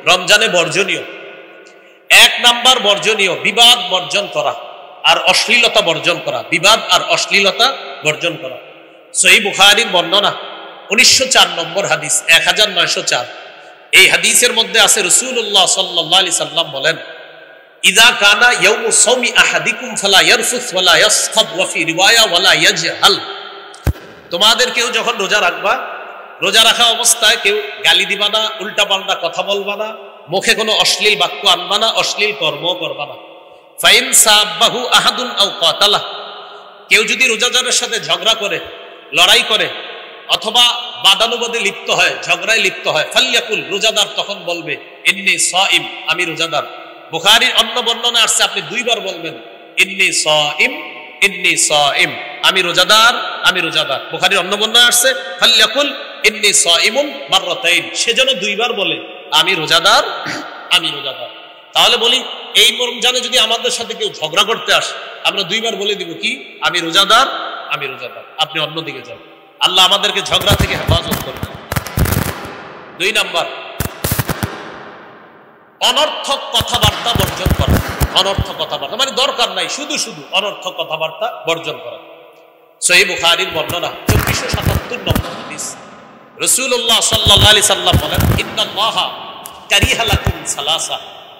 রমজানে বর্জনীয়, 1 নাম্বার বর্জনীয় বিবাদ বর্জন করা আর অশ্লীলতা বর্জন করা, বিবাদ আর অশ্লীলতা বর্জন করা। সহিহ বুখারীর বর্ণনা 1904 নম্বর হাদিস, 1904। এই হাদিসের মধ্যে আছে রাসূলুল্লাহ সাল্লাল্লাহু আলাইহি সাল্লাম বলেন, ইযা কানা ইয়াউমু সাওমি আহাদিকুম ফালা ইয়ারফুস ওয়ালা ইয়াসখাব ওয়া ফি রিওয়ায়া ওয়ালা ইয়াজহাল। তোমাদের কেউ যখন রোজা রাখবা, রোজা রাখা অবস্থায় কেউ গালি দিবা না, উল্টাপাল্টা কথা বলবা না, মুখে কোনো অশ্লীল বাক্য আনবা না, অশ্লীল কর্ম করবা না। ফাইন সাবাহু আহাদুন আও কাতালা, কেউ যদি রোজাদারের সাথে ঝগড়া করে, লড়াই করে, অথবা বাদানুবাদে লিপ্ত হয়, ঝগড়ায় লিপ্ত হয়, ফালিয়াকুল, রোজাদার তখন বলবে ইন্নী সাইম, আমি রোজাদার। বুখারীর অন্য বর্ণনা আসছে আপনি 2 বার বলবেন ইন্নী সাইম, ইন্নী সাইম, আমি রোজাদার, আমি রোজাদার। বুখারীর অন্য বর্ণনা আসছে ফালিয়াকুল ইন্নী সাইমুন মাররাতাইন, সেজন্য 2 বার বলে আমি রোজাদার, আমি রোজাদার। তাহলে বলি এই রমজানে যদি আমাদের সাথে কেউ ঝগড়া করতে আসে, আমরা 2 বার বলে দিব কি, আমি রোজাদার, আমি রোজাদার, আপনি অন্যদিকে যান। আল্লাহ আমাদেরকে ঝগড়া থেকে হেফাজত করবে। 2 নাম্বার, অনর্থক কথাবার্তা বর্জন করা। অনর্থক কথাবার্তা মানে দরকার নাই, শুধু শুধু অনর্থক কথাবার্তা বর্জন করা। সহিহ বুখারীর বর্ণনা 2477 নম্বর হাদিস, রাসূলুল্লাহ সাল্লাল্লাহু আলাইহি সাল্লাম বলেন, ইন্নাল্লাহা কারিহা লাকুম সালাসা,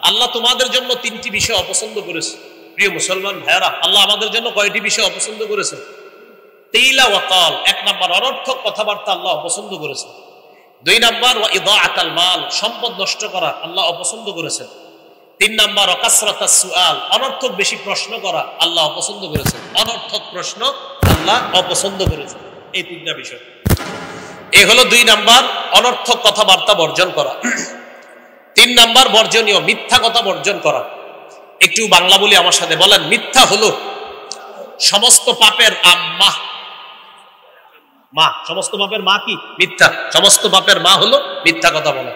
আল্লাহ তোমাদের জন্য 3টি বিষয় অপছন্দ করেছে। প্রিয় মুসলমান ভাইরা, আল্লাহ আমাদের জন্য কয়টি বিষয় অপছন্দ করেছেন? তিলা ওয়া কাল, 1 নাম্বার অনর্থক কথাবার্তা আল্লাহ অপছন্দ করেছেন। 2 নাম্বার ওয়া ইদাআতাল মাল, সম্পদ নষ্ট করা আল্লাহ অপছন্দ করেছেন। 3 নাম্বার ওয়া কাসরাতাস সুআল, অনর্থক বেশি প্রশ্ন করা আল্লাহ অপছন্দ করেছেন। অনর্থক প্রশ্ন আল্লাহ অপছন্দ করেছেন। এই 3টা বিষয়, এই হলো 2 নাম্বার অনর্থক কথাবার্তা বর্জন করা। 3 নাম্বার বর্জনীয় মিথ্যা কথা বর্জন করা। একটু বাংলা বলি আমার সাথে, বলেন মিথ্যা হলো সমস্ত পাপের আম্মা। মা, সমস্ত পাপের মা কি? মিথ্যা। সমস্ত পাপের মা হলো মিথ্যা কথা বলা।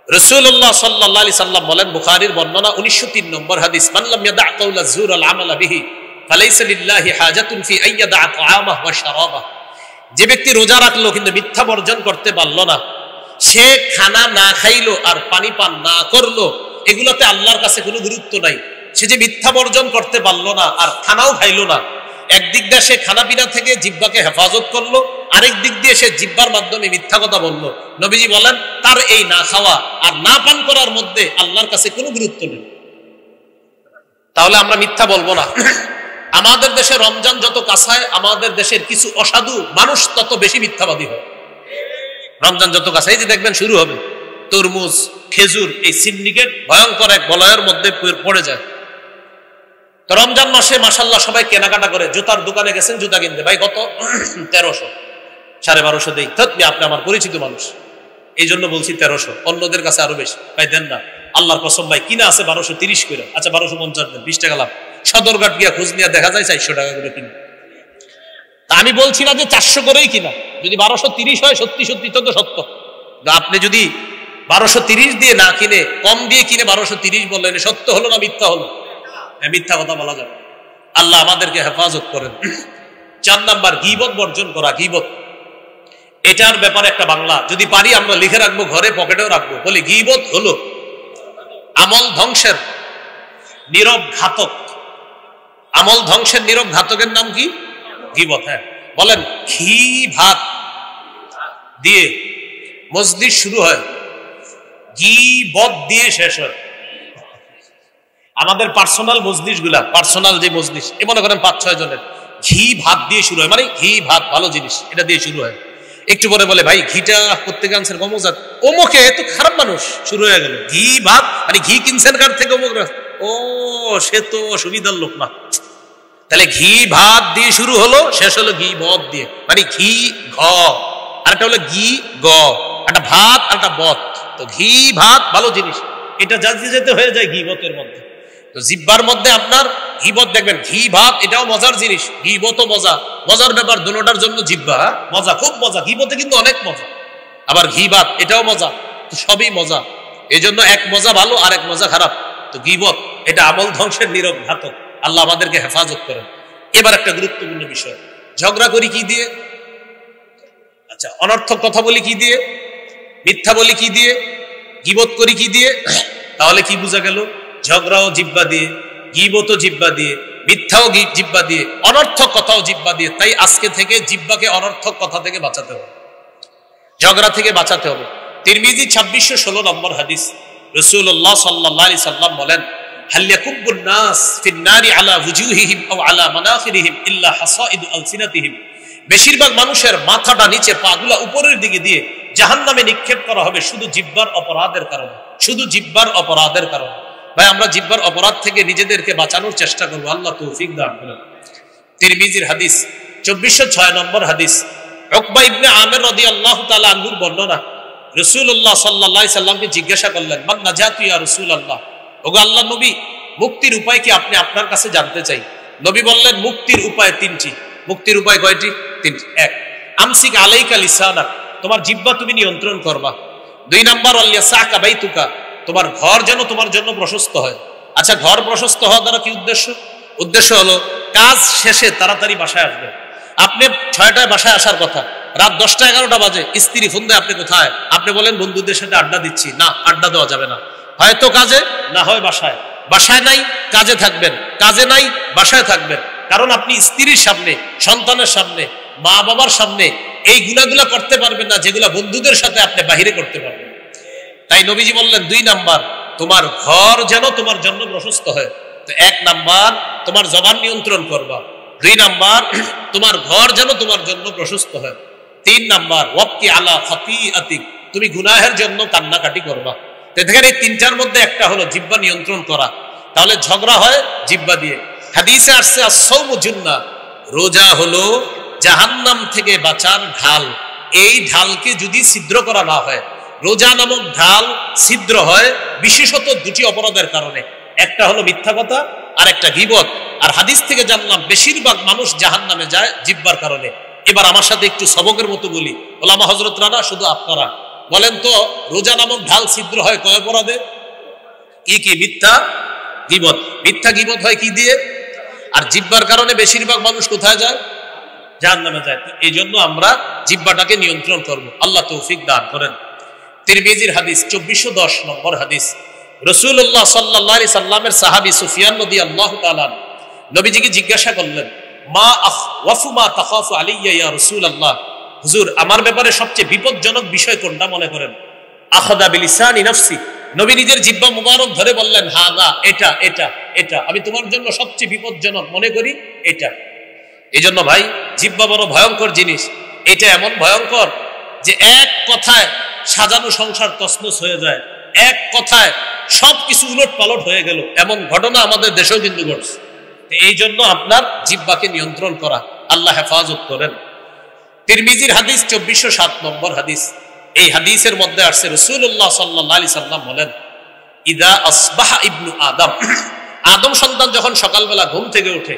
রাসূলুল্লাহ সাল্লাল্লাহু আলাইহি সাল্লাম বলেন, বুখারীর বর্ণনা 1903 নম্বর হাদিস, মান লাম ইয়াদা কাওলা যুর আল আমালা বিহি ফালাইসা লিল্লাহি হাজাতুন ফি আইয়াদা তাআমাহু ওয়া শারাবাহু। যে ব্যক্তি রোজা রাখলো কিন্তু মিথ্যা বর্জন করতে পারলো না, সে খানা না খাইলো আর পানি পান না করলো, এগুলোতে আল্লাহর কাছে কোনো গুরুত্ব নাই। সে যে মিথ্যা বর্জন করতে পারলো না আর খানাও খাইলো না, একদিক দিয়ে সে খানা পিনা থেকে জিহ্বাকে হেফাজত করলো, আরেক দিক দিয়ে সে জিহ্বার মাধ্যমে মিথ্যা কথা বললো। নবীজি বলেন তার এই না খাওয়া আর না পান করার মধ্যে আল্লাহর কাছে কোনো গুরুত্ব নেই। তাহলে আমরা মিথ্যা বলবো না। আমাদের দেশে রমজান যত কাছায়, আমাদের দেশের কিছু অসাধু মানুষ তত বেশি মিথ্যাবাদী হয়। রমজান যত কাছে, এই যে দেখবেন শুরু হবে তরমুজ, খেজুর, এই সিন্ডিকেট ভয়ঙ্কর এক বলয়ের মধ্যে পড়ে যায়। তো রমজান মাসে মাশাআল্লাহ সবাই কেনাকাটা করে, জুতার দোকানে গেছেন জুতা কিনতে, ভাই কত? 1300, 1250 দেই। আপনি আমার পরিচিত মানুষ, এই জন্য বলছি 1300, অন্যদের কাছে আরো বেশি। ভাই দেন না, আল্লাহর কসম ভাই, কিনা আছে 1230 করে। আচ্ছা 1250 দেন, 20 টাকা লাভ। সদরঘাট গিয়া খোঁজ নিয়ে দেখা যায় 400 টাকা করে কিনে। তা আমি বলছি না যে 400 করেই কিনা, যদি 1230 হয় সত্যি সত্যি তো সত্য। আপনি যদি 1230 দিয়ে না কিনে কম দিয়ে কিনে 1230 বললেন, সত্য হলো না মিথ্যা হলো? মিথ্যা কথা বলা যাবে। আল্লাহ আমাদেরকে হেফাজত করেন। 4 নাম্বার গীবত বর্জন করা। গীবত, এটার ব্যাপারে একটা বাংলা যদি পারি আমরা লিখে রাখবো, ঘরে পকেটেও রাখবো। বলি গীবত হলো আমল ধ্বংসের নীরব ঘাতক। আমল ধ্বংসের নীরব ঘাতকের নাম কি? গীবত। হ্যাঁ, বলেন ঘি ভাত দিয়ে মজলিস শুরু হয়, গীবত দিয়ে শেষ হয়। আমাদের পার্সোনাল মজলিস গুলা, পার্সোনাল যে মজলিস, এ মনে করেন 5-6 জনের, ঘি ভাত দিয়ে শুরু হয়। মানে ঘি ভাত ভালো জিনিস, এটা দিয়ে শুরু হয়। একটু পরে বলে ভাই ঘিটা প্রত্যেকে আনছেন অমুক, অমুকে তো খারাপ মানুষ, শুরু হয়ে গেল ঘি ভাত। মানে ঘি কিনছেন কার থেকে? অমুক। ও সে তো সুবিধার লোক না। তাহলে ঘি ভাত দিয়ে শুরু হলো, শেষ হলো ঘি বদ দিয়ে। মানে ঘি ঘ, আরেকটা হলো ঘি গ, একটা ভাত আর একটা বত। তো ঘি ভাত ভালো জিনিস, এটা যাতে যেতে হয়ে যায় গীবতের মধ্যে। তো জিহ্বার মধ্যে আপনার গীবত দেখবেন, ঘি ভাত এটাও মজার জিনিস, গীবতও মজা। মজার ব্যাপার দুটোটার জন্য জিহ্বা মজা, খুব মজা। গীবতে কিন্তু অনেক মজা, আবার ঘি ভাত এটাও মজা। তো সবই মজা, এই জন্য এক মজা ভালো আর এক মজা খারাপ। তো গীবত এটা আমল ধ্বংসের নীরব ঘাতক। আল্লাহ আমাদেরকে হেফাজত করেন। এবার একটা গুরুত্বপূর্ণ বিষয়, ঝগড়া করি কি দিয়ে? আচ্ছা, অনর্থক কথা বলি কি দিয়ে? মিথ্যা বলি কি দিয়ে? গীবত করি কি দিয়ে? তাহলে কি বোঝা গেল? ঝগড়াও জিব্বা দিয়ে, গীবতও জিব্বা দিয়ে, মিথ্যাও জিব্বা দিয়ে, অনর্থক কথাও জিব্বা দিয়ে। তাই আজকে থেকে জিব্বাকে অনর্থক কথা থেকে বাঁচাতে হবে, ঝগড়া থেকে বাঁচাতে হবে। তিরমিজি 2616 নম্বর হাদিস, রাসূলুল্লাহ সাল্লাল্লাহু আলাইহি সাল্লাম বলেন, হাল ইয়াকুব্বুন নাস ফিন নারি আলা ওয়ুজুহিহিম আও আলা মানাখিরিহিম ইল্লা হাসাইদু আলসিনাতিহিম। বেশিরভাগ মানুষের মাথাটা নিচে, পাগুলা উপরের দিকে দিয়ে জাহান্নামে নিক্ষেপ করা হবে শুধু জিহ্বার অপরাধের কারণে, শুধু জিহ্বার অপরাধের কারণে। ভাই আমরা জিহ্বার অপরাধ থেকে নিজেদেরকে বাঁচানোর চেষ্টা করব, আল্লাহ তৌফিক দান করেন। তিরমিজির হাদিস 2406 নম্বর হাদিস, উকবা ইবনে আমির রাদিয়াল্লাহু তাআলা আনহুর বর্ণনা, রাসূলুল্লাহ সাল্লাল্লাহু আলাইহি সাল্লামকে জিজ্ঞাসা করলেন, মান নাজাতু ইয়া রাসূলুল্লাহ, ওগো আল্লাহর নবী মুক্তির উপায় কি আপনি আপনার কাছে জানতে চাই। নবী বললেন, মুক্তির উপায় তিনটি। মুক্তির উপায় কয়টি? তিনটি। এক, আমসিক আলাইকা লিসানাক, তোমার জিহ্বা তুমি নিয়ন্ত্রণ করবা। দুই নাম্বার, ওয়ালিয়াসাকা বাইতুকা, তোমার ঘর যেন তোমার জন্য প্রশস্ত হয়। আচ্ছা, ঘর প্রশস্ত হওয়া দ্বারা কি উদ্দেশ্য? উদ্দেশ্য হলো কাজ শেষে তাড়াতাড়ি বাসায় আসবেন। আপনি 6টায় বাসায় আসার কথা, রাত 10টা 11টা বাজে স্ত্রী ফোন দেয়, আপনি কোথায়? আপনি বলেন বন্ধুদের সাথে আড্ডা দিচ্ছি। না, আড্ডা দেওয়া যাবে না, হয়তো কাজে, না হয় বাসায়। বাসায় নাই, কাজে থাকবেন, কাজে নাই, বাসায় থাকবেন। কারণ আপনি স্ত্রীর সামনে, সন্তানের সামনে, মা বাবার সামনে এই গুণাগুলা করতে পারবেন না যেগুলা বন্ধুদের সাথে আপনি বাহিরে করতে পারবেন। তাই নবীজি বললেন, 2 নাম্বার, তোমার ঘর যেন তোমার জন্য প্রশস্ত হয়। তো 1 নাম্বার, তোমার জবান নিয়ন্ত্রণ করবা। 2 নাম্বার, তোমার ঘর যেন তোমার জন্য প্রশস্ত হয়। 3 নাম্বার, ওয়াক্কি আলা খাতিআতিক, তুমি গুনাহের জন্য কান্নাকাটি করবা। তো দেখেন এই 3টার মধ্যে একটা হলো জিহ্বা নিয়ন্ত্রণ করা। তাহলে ঝগড়া হয় জিহ্বা দিয়ে। হাদিসে আসছে, আস-সাওমু জুন্নাহ, রোজা হলো জাহান্নাম থেকে বাঁচার ঢাল। এই ঢালকে যদি ছিদ্র করা না হয়, রোজা নামক ঢাল ছিদ্র হয় বিশেষত 2টি অপরাধের কারণে। একটা হলো মিথ্যা কথা, আর একটা গীবত। আর হাদিস থেকে জানলাম বেশিরভাগ মানুষ জাহান্নামে যায় জিহ্বার কারণে। এবার আমার সাথে একটু সবকের মতো বলি, ওলামা হযরতরা না, শুধু আপনারা বলেন তো, রোজা নামক ঢাল ছিদ্র হয় কয় অপরাধে? কি কি? মিথ্যা, গীবত। মিথ্যা গীবত হয় কি দিয়ে? আর জিহ্বার কারণে বেশিরভাগ মানুষ কোথায় যায়? জাহান্নামে যায়। এই জন্য আমরা জিহ্বাটাকে নিয়ন্ত্রণ করব, আল্লাহ তৌফিক দান করেন। তিরমিজির হাদিস 2410 নম্বর হাদিস, রাসূলুল্লাহ সাল্লাল্লাহু আলাইহি সাল্লামের সাহাবী সুফিয়ান রাদিয়াল্লাহু তাআলা নবীজিকে জিজ্ঞাসা করলেন, মা আখওয়াফু মা তাখাফু আলাইয়া ইয়া রাসূলুল্লাহ, হুজুর আমার ব্যাপারে সবচেয়ে বিপজ্জনক বিষয় কোনটা মনে করেন? আখাযা বিলিসানি নাফসি, নবী নিজের জিহ্বা মুবারক ধরে বললেন, হাযা, এটা এটা এটা, আমি তোমার জন্য সবচেয়ে বিপজ্জনক মনে করি এটা। এজন্য ভাই জিহ্বা বড় ভয়ঙ্কর জিনিস। এটা এমন ভয়ঙ্কর যে এক কথায় সাজানো সংসার তছনছ হয়ে যায়, এক কথায় সবকিছু উলট পালট হয়ে গেল, এমন ঘটনা আমাদের দেশেও কিন্তু ঘটছে। এই জন্য আপনার জিহ্বাকে নিয়ন্ত্রণ করা, আল্লাহ হেফাজত করেন। তিরমিজির হাদিস 2407 নম্বর হাদিস, এই হাদিসের মধ্যে আসছে, রাসূলুল্লাহ সাল্লাল্লাহু আলাইহি সাল্লাম বলেন, ইদা আসবাহা ইবনু আদম, আদম সন্তান যখন সকালবেলা ঘুম থেকে ওঠে,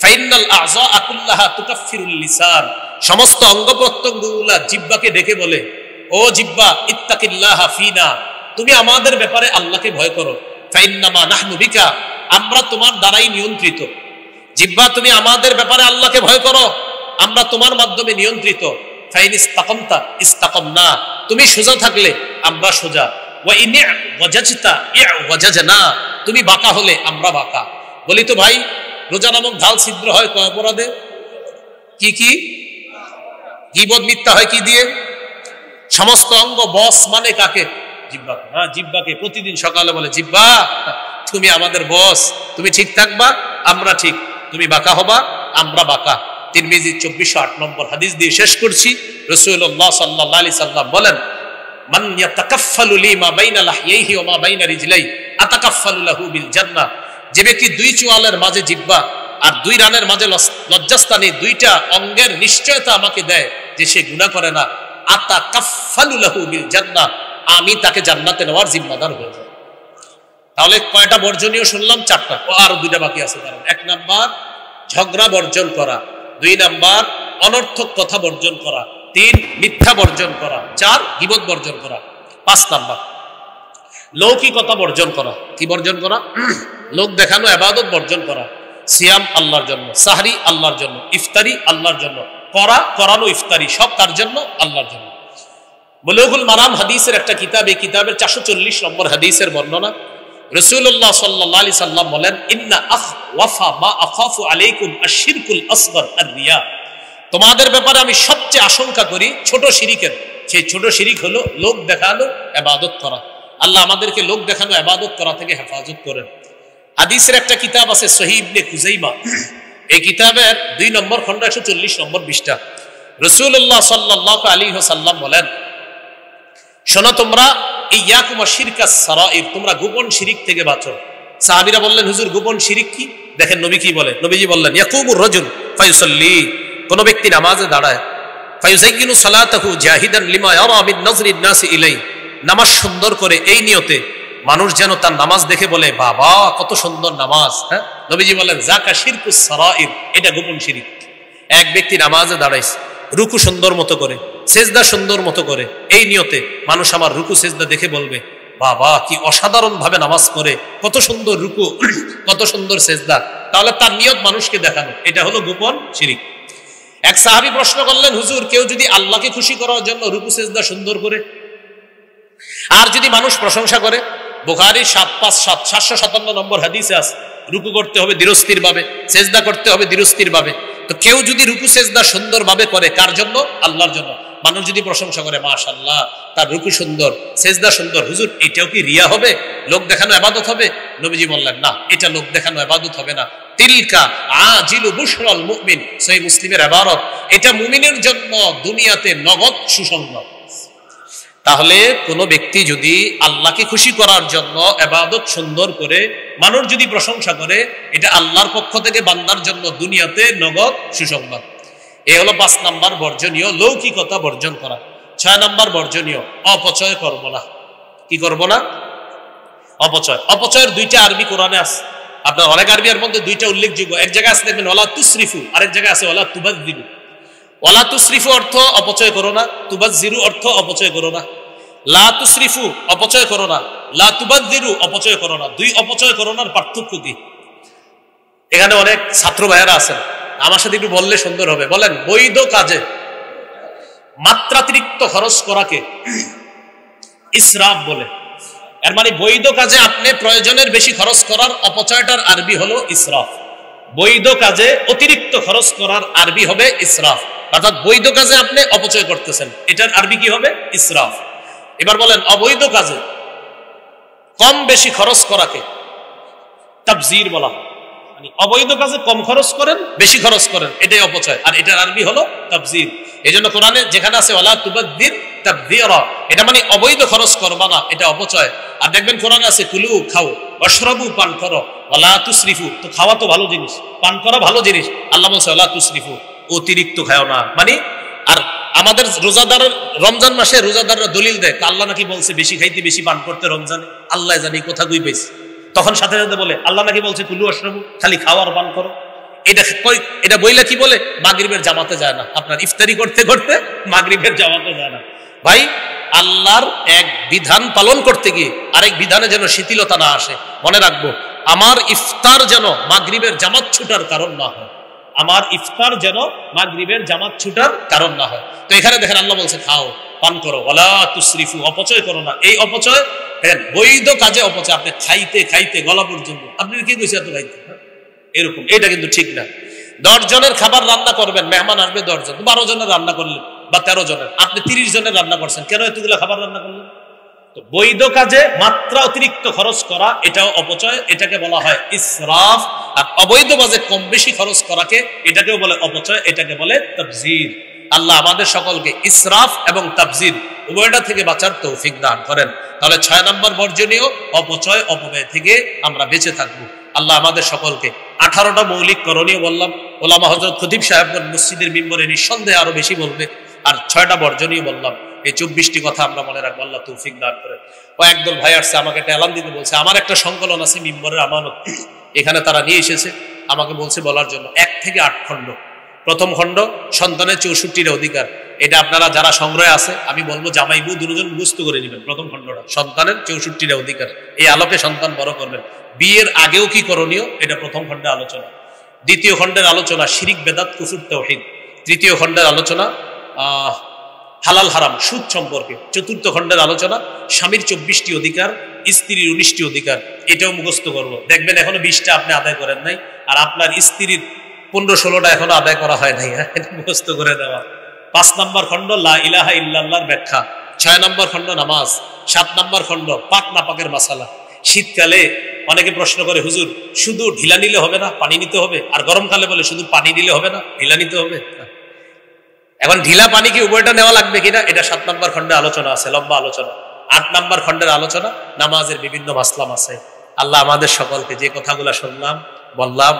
ফাইনাল আযা কুল্লাহা তুকাফিরুল লিসান, সমস্ত অঙ্গ প্রত্যঙ্গগুলা জিহ্বাকে ডেকে বলে, ও জিহ্বা, ইত্তাকিল্লাহা ফিনা, তুমি আমাদের ব্যাপারে আল্লাহকে ভয় করো। ফাইন্নামা নাহনু বিকা, আমরা তোমার দ্বারাই নিয়ন্ত্রিত। জিহ্বা, তুমি আমাদের ব্যাপারে আল্লাহকে ভয় করো, আমরা তোমার মাধ্যমে নিয়ন্ত্রিত। ফাইন ইস্তাকামতা ইস্তাকামনা, তুমি সোজা থাকলে আমরা সোজা। ওয়া ইন ওয়াজাজতা ওয়াজাজনা, তুমি বাঁকা হলে আমরা বাঁকা। বলি তো ভাই, রোজা নামক ঢাল ছিদ্র হয় কয় অপরাধে? কি কি? গীবত, মিথ্যা হয় কি দিয়ে? সমস্ত অঙ্গ। বস মানে কাকে? জিহ্বাকে। হ্যাঁ, জিহ্বাকে। প্রতিদিন সকালে বলে, জিহ্বা তুমি আমাদের বস, তুমি ঠিক থাকবা আমরা ঠিক, তুমি বাঁকা হবা আমরা বাঁকা। তিরমিজি 2408 নম্বর হাদিস দিয়ে শেষ করছি। রাসূলুল্লাহ সাল্লাল্লাহু আলাইহি সাল্লাম বলেন, মান ইয়াতাকাফফালু লি মা বাইনা লাহইহি ওয়া মা বাইনা রিজলাই আতাকাফফালু লাহু বিল জান্নাহ, যে ব্যক্তি 2 চোয়ালের মাঝে জিহ্বা আর 2 রানের মাঝে লজ্জাস্থানে 2টা অঙ্গের নিশ্চয়তা আমাকে দেয় যে সে গুনাহ করে না, আতাকাফফালু লাহু বিল জান্নাহ, আমি তাকে জান্নাতে নেওয়ার জিম্মাদার হয়ে যাব। তাহলে কয়টা বর্জনীয় শুনলাম? 4টা। ও আরো 2টা বাকি আছে। 1 নাম্বার ঝগড়া বর্জন করা, 2 নাম্বার অনর্থক কথা বর্জন করা, 3 মিথ্যা বর্জন করা, 4 গীবত বর্জন করা, 5 নাম্বার লৌকিকতা বর্জন করা। কি বর্জন করা? লোক দেখানো ইবাদত বর্জন করা। সিয়াম আল্লাহর জন্য, সাহরি আল্লাহর জন্য, ইফতারি আল্লাহর জন্য, করানো ইফতারি সব তার জন্য, আল্লাহর জন্য। বুলুগুল মারাম হাদিসের একটা কিতাব, এই কিতাবের 440 নম্বর হাদিসের বর্ণনা। রাসূলুল্লাহ সাল্লাল্লাহু আলাইহি সাল্লাম বলেন, ইন্না আখওয়াফা মা আখাফু আলাইকুম আশ-শিরকুল আসগর আর-রিয়া। তোমাদের ব্যাপারে আমি সবচেয়ে আশঙ্কা করি ছোট শিরিকের। সেই ছোট শিরিক হলো লোক দেখানো ইবাদত করা। আল্লাহ আমাদেরকে লোক দেখানো ইবাদত করা থেকে হেফাজত করেন। হাদিসের একটা কিতাব আছে সহিহ ইবনে খুজাইমা, এই কিতাবের 2 নম্বর খণ্ড 140 নম্বর পৃষ্ঠা। রাসূলুল্লাহ সাল্লাল্লাহু আলাইহি ওয়াসাল্লাম বলেন, শোনো তোমরা ইয়াকুম আশ-শিরকাস সারাইর, তোমরা গোপন শিরিক থেকে বাঁচো। সাহাবীরা বললেন, হুজুর গোপন শিরিক কি? দেখেন নবী কি বলে। নবীজি বললেন, ইয়াকুমুর রাজুল ফায়ুসাল্লি, কোন ব্যক্তি নামাজে দাঁড়ায়, ফায়ুযায়্যিনু সালাতাহু জাহিদান লিমা ইয়ারা মিন নাজরিন নাসি ইলাইহি, নামাজ সুন্দর করে এই নিয়তে মানুষ যেন তার নামাজ দেখে বলে বাবা কত সুন্দর নামাজ। হ্যাঁ, নবীজি বলেন যাকা শিরকুস সারাইর, এটা গোপন শিরিক। এক ব্যক্তি নামাজে দাঁড়াইছে, রুকু সুন্দর মতো করে, সেজদা সুন্দর মতো করে, এই নিয়তে মানুষ আমার রুকু সেজদা দেখে বলবে বাবা কি অসাধারণ ভাবে নামাজ করে, কত সুন্দর রুকু, কত সুন্দর সেজদা, তাহলে তার নিয়ত মানুষকে দেখানো, এটা হলো গোপন শিরিক। এক সাহাবী প্রশ্ন করলেন, হুজুর কেউ যদি আল্লাহকে খুশি করার জন্য রুকু সেজদা সুন্দর করে, আর যদি মানুষ প্রশংসা করে, বুখারীর 757 নম্বর হাদিসে আছে রুকু করতে হবে ধীরস্থির ভাবে, সেজদা করতে হবে ধীরস্থির ভাবে। তো কেউ যদি রুকু সেজদা সুন্দর ভাবে করে, কার জন্য? আল্লাহর জন্য। মানুষ যদি প্রশংসা করে মাশাআল্লাহ তার রুকু সুন্দর, সেজদা সুন্দর, হুজুর এটাও কি রিয়া হবে, লোক দেখানো ইবাদত হবে? নবীজি বললেন না, এটা লোক দেখানো ইবাদত হবে না। তিলকা আজিলু বুশরাল মুমিন, সহিহ মুসলিমের ইবারত, এটা মুমিনের জন্য দুনিয়াতে নগদ সুসংবাদ। তাহলে কোন ব্যক্তি যদি আল্লাহকে খুশি করার জন্য ইবাদত সুন্দর করে, মানুষ যদি প্রশংসা করে, এটা আল্লাহর পক্ষ থেকে বান্দার জন্য দুনিয়াতে নগদ সুসংবাদ। এই হলো 5 নাম্বার বর্জনীয়, লৌকিকতা বর্জন করা। 6 নাম্বার বর্জনীয়, অপচয় করব না। কি করব না? অপচয়। অপচয়ের 2টা আরবি কোরআনে আছে। আপনার অনেক আরবির মধ্যে 2টা উল্লেখযোগ্য। এক জায়গায় আছে দেখবেন ওয়ালা তুসরিফু, আরেক জায়গায় আছে ওয়ালা তুবাযযিরু। ওয়ালা তুসরিফু অর্থ অপচয় করো না, তুবাযযিরু অর্থ অপচয় করো না। লা তুসরিফু অপচয় করো না, লা তুবাযযিরু অপচয় করো না। 2 অপচয় করো নার পার্থক্য কি? এখানে অনেক ছাত্র ভাইয়েরা আছেন, আমার সাথে একটু বললে সুন্দর হবে। বলেন, বৈধ কাজে মাত্রাতিরিক্ত খরচ করাকে ইসরাফ বলে। এর মানে বৈধ কাজে আপনি প্রয়োজনের বেশি খরচ করার অপচয়টার আরবি হলো ইসরাফ। বৈধ কাজে অতিরিক্ত খরচ করার আরবি হবে ইসরাফ। অর্থাৎ বৈধ কাজে আপনি অপচয় করতেছেন, এটার আরবি কি হবে? ইসরাফ। এবার বলেন, অবৈধ কাজে কম বেশি খরচ করাকে তাবযির বলা হয়। মানে অবৈধ কাজে কম খরচ করেন, বেশি খরচ করেন, এটাই অপচয়, আর এটার আরবি হলো তাবযির। এজন্য কোরআনে যেখানে আছে ওয়ালা তুবাযযির তাবযীরা, এটা মানে অবৈধ খরচ করবা না, এটা অপচয়। আর দেখবেন কোরআনে আছে কুলু, খাও, ওয়াশরাবু, পান করো, ওয়ালা তুসরিফু, তো খাওয়া তো ভালো জিনিস, পান করা ভালো জিনিস, আল্লাহ বলছে ওয়ালা তুসরিফু, অতিরিক্ত খাও না। মানে আর আমাদের রোজাদার, রমজান মাসে রোজাদাররা দলিল দেয় আল্লাহ নাকি বলছে বেশি খাইতে বেশি পান করতে রমজানে, আল্লাহ জানি কোথা গুই পাইছে, তখন সাথে সাথে বলে আল্লাহ নাকি বলছে কুলু ওয়াশরাবু, খালি খাও আর পান করো। এটা বইলা কি বলে? মাগরিবের জামাতে যায় না, আপনার ইফতারি করতে করতে মাগরিবের জামাতে যায় না। ভাই, আল্লাহর এক বিধান পালন করতে গিয়ে আরেক বিধানে যেন শিথিলতা না আসে। মনে রাখবো, আমার ইফতার যেন মাগরিবের জামাত ছুটার কারণ না হয়, আমার ইফতার যেন মাগরিবের জামাত ছুটার কারণ না হয়। তো এখানে দেখেন আল্লাহ বলছে খাও, পান করো, ওয়ালা তুসরিফু, অপচয় করো না। এই অপচয় বৈধ কাজে অপচয়, আপনি খাইতে খাইতে গলা পর্যন্ত, আপনি কি কইছে এত খাইতে, এরকম, এটা কিন্তু ঠিক না। 10 জনের খাবার রান্না করবেন, মেহমান আসবে 10 জন, 12 জনের রান্না করলেন বা 13 জনের, আপনি 30 জনের রান্না করছেন, কেন এতগুলো খাবার রান্না করলেন? তো বৈধ কাজে মাত্রা অতিরিক্ত খরচ করা, এটাও অপচয়, এটাকে বলা হয় ইসরাফ। আর অবৈধ কাজে কম বেশি খরচ করাকে, এটাকেও বলে অপচয়, এটাকে বলে তাবযির। আল্লাহ আমাদের সকলকে ইসরাফ এবং তাবযির উভয়টা থেকে বাঁচার তৌফিক দান করেন। তাহলে 6 নম্বর বর্জনীয়, অপচয় অপব্যয় থেকে আমরা বেঁচে থাকবো। আল্লাহ আমাদের সকলকে 18টা মৌলিক করণীয় বললাম, ওলামা হযরত খতিব সাহেব মসজিদের মিম্বরে নিঃসন্দেহে আরো বেশি বলবে, আর 6টা বর্জনীয় বললাম। এই 24টি কথা আমরা মনে রাখবো, আল্লাহ তৌফিক দান করেন। ও একদল ভাই আসছে, আমাকে একটা এলান দিতে বলছে, আমার একটা সংকলন আছে মিম্বরের আমানত, এখানে তারা নিয়ে এসেছে, আমাকে বলছে বলার জন্য। 1 থেকে 8 খণ্ড। প্রথম খণ্ড সন্তানের 64টা অধিকার, এটা আপনারা যারা সংগ্রহে আছে আমি বলবো জামাই বউ দুজন মুখস্থ করে নেবেন। প্রথম খণ্ডটা সন্তানের 64টা অধিকার, এই আলোকে সন্তান বড় করবেন। বিয়ের আগেও কি করণীয়, এটা প্রথম খণ্ডে আলোচনা। দ্বিতীয় খণ্ডের আলোচনা শিরিক, বেদাত, কুফর, তাওহীদ। তৃতীয় খণ্ডের আলোচনা হালাল হারাম সুদ সম্পর্কে 4th খণ্ডের আলোচনা, স্বামীর 24টি অধিকার, স্ত্রীর 19টি অধিকার, এটাও মুখস্থ করব। দেখবেন এখনো 20টা আপনি আদায় করেন নাই, আর আপনার স্ত্রীর 15-16টা এখনো আদায় করা হয় নাই, এটা মুখস্থ করে দেওয়া। 5 নম্বর খণ্ড লা ইলাহা ইল্লাল্লাহর ব্যাখ্যা, 6 নম্বর খণ্ড নামাজ, 7 নম্বর খণ্ড পাক নাপাকের মাসালা। শীতকালে অনেকে প্রশ্ন করে, হুজুর শুধু ঢিলা নিলে হবে না, পানি নিতে হবে? আর গরমকালে বলে শুধু পানি নিলে হবে না, ঢিলা নিতে হবে। এখন ঢিলা পানি কি উভয়টা নেওয়া লাগবে কিনা, এটা 7 নম্বর খণ্ডে আলোচনা আছে, লম্বা আলোচনা। 8 নম্বর খণ্ডের আলোচনা, নামাজের বিভিন্ন মাসলাম আছে। আল্লাহ আমাদের সকলকে যে কথাগুলো শুনলাম বললাম,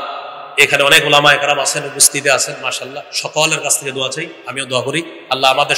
এখানে অনেক উলামা একরাম আছেন, উপস্থিত আছেন, মাশাআল্লাহ, সকলের কাছ থেকে দোয়া চাই, আমিও দোয়া করি আল্লাহ আমাদের